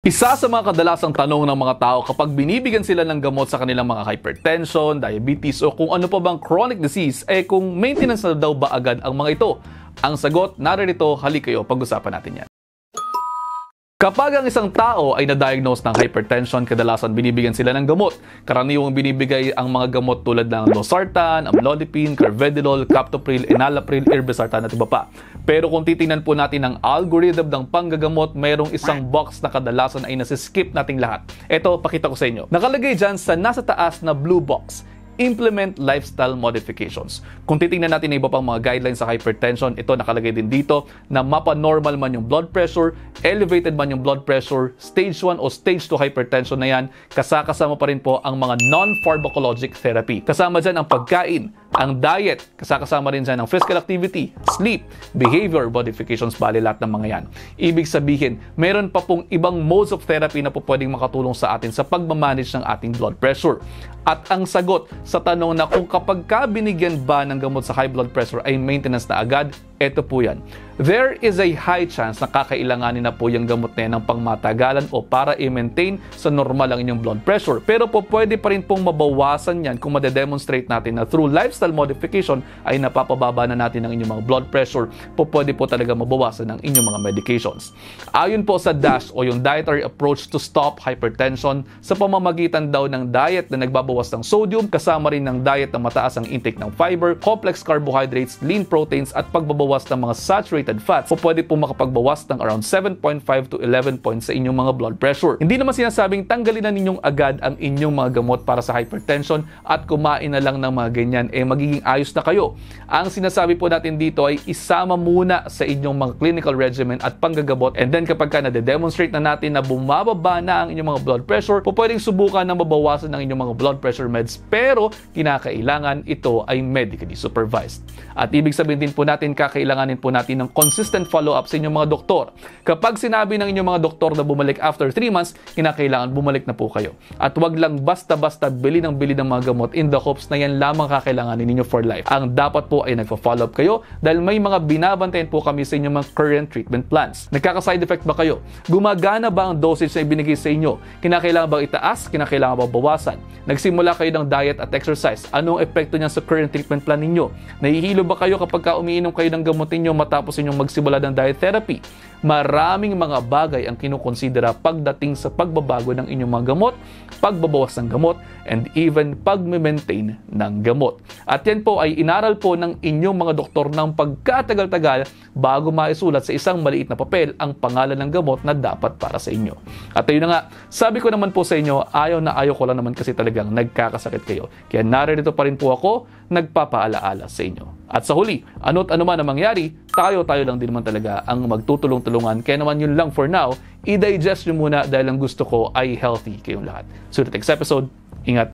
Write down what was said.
Isa sa mga kadalasang tanong ng mga tao kapag binibigyan sila ng gamot sa kanilang mga hypertension, diabetes o kung ano pa bang chronic disease, kung maintenance na daw ba agad ang mga ito? Ang sagot, naririto, halik kayo, pag-usapan natin yan. Kapag ang isang tao ay na-diagnose ng hypertension, kadalasan binibigyan sila ng gamot. Karaniwang binibigay ang mga gamot tulad ng losartan, amlodipine, carvedilol, captopril, enalapril, irbesartan at iba pa. Pero kung titingnan po natin ang algorithm ng panggagamot, mayroong isang box na kadalasan ay nasiskip nating lahat. Ito, pakita ko sa inyo. Nakalagay dyan sa nasa taas na blue box. Implement lifestyle modifications. Kung titingnan natin ang iba pang mga guidelines sa hypertension, ito nakalagay din dito na mapa-normal man yung blood pressure, elevated man yung blood pressure, stage 1 o stage 2 hypertension na yan, kasama pa rin po ang mga non-pharmacologic therapy. Kasama dyan ang pagkain, ang diet, kasama rin dyan ang physical activity, sleep, behavior modifications, bali lahat ng mga yan. Ibig sabihin, meron pa pong ibang modes of therapy na po pwedeng makatulong sa atin sa pagmamanage ng ating blood pressure. At ang sagot sa tanong na kung kapag ka binigyan ba ng gamot sa high blood pressure ay maintenance na agad, ito po yan. There is a high chance na kakailanganin na po yung gamot na yan ng pangmatagalan o para i-maintain sa normal ang inyong blood pressure. Pero po pwede pa rin pong mabawasan yan kung madedemonstrate natin na through lifestyle modification ay napapababa na natin ang inyong mga blood pressure. Pwede po talaga mabawasan ang inyong mga medications. Ayon po sa DASH o yung Dietary Approach to Stop Hypertension, sa pamamagitan daw ng diet na nagbabawas ng sodium, kasama rin ng diet na mataas ang intake ng fiber, complex carbohydrates, lean proteins at pagbabawas ng mga saturated fats, pwede po makapagbawas ng around 7.5 to 11 points sa inyong mga blood pressure. Hindi naman sinasabing tanggalin na ninyong agad ang inyong mga gamot para sa hypertension at kumain na lang ng mga ganyan, magiging ayos na kayo. Ang sinasabi po natin dito ay isama muna sa inyong mga clinical regimen at panggagamot, and then kapag ka nade-demonstrate na natin na bumababa na ang inyong mga blood pressure, pwedeng subukan na mabawasan ang inyong mga blood pressure meds, pero kinakailangan ito ay medically supervised. At ibig sabihin din po natin, kakailanganin po natin ng consistent follow-up sa inyong mga doktor. Kapag sinabi ng inyong mga doktor na bumalik after 3 months, kinakailangan bumalik na po kayo. At wag lang basta-basta bili ng mga gamot in the hopes na yan lamang kakailanganin ninyo for life. Ang dapat po ay nagpa-follow up kayo dahil may mga binabantayan po kami sa inyong mga current treatment plans. Nagkaka-side effect ba kayo? Gumagana ba ang dosage na ibinigay sa inyo? Kinakailangan bang itaas? Kinakailangan bang bawasan? Nagsimula kayo ng diet at exercise. Anong epekto niya sa current treatment plan ninyo? Nahihilo ba kayo kapag umiinom kayo ng gamot ninyo matapos inyong magsimula ng diet therapy? Maraming mga bagay ang kinukonsidera pagdating sa pagbabago ng inyong mga gamot, pagbabawas ng gamot, and even pag-maintain ng gamot. At yan po ay inaral po ng inyong mga doktor ng pagkatagal-tagal bago maisulat sa isang maliit na papel ang pangalan ng gamot na dapat para sa inyo. At ayun na nga, sabi ko naman po sa inyo, ayaw na ayaw ko lang naman kasi talagang nagkakasakit kayo. Kaya naririto pa rin po ako, nagpapaalaala sa inyo. At sa huli, ano't ano man ang mangyari, tayo lang din naman talaga ang magtutulong-tulungan. Kaya naman yun lang for now, i-digest nyo muna dahil ang gusto ko ay healthy kayong lahat. So, the next episode, ingat.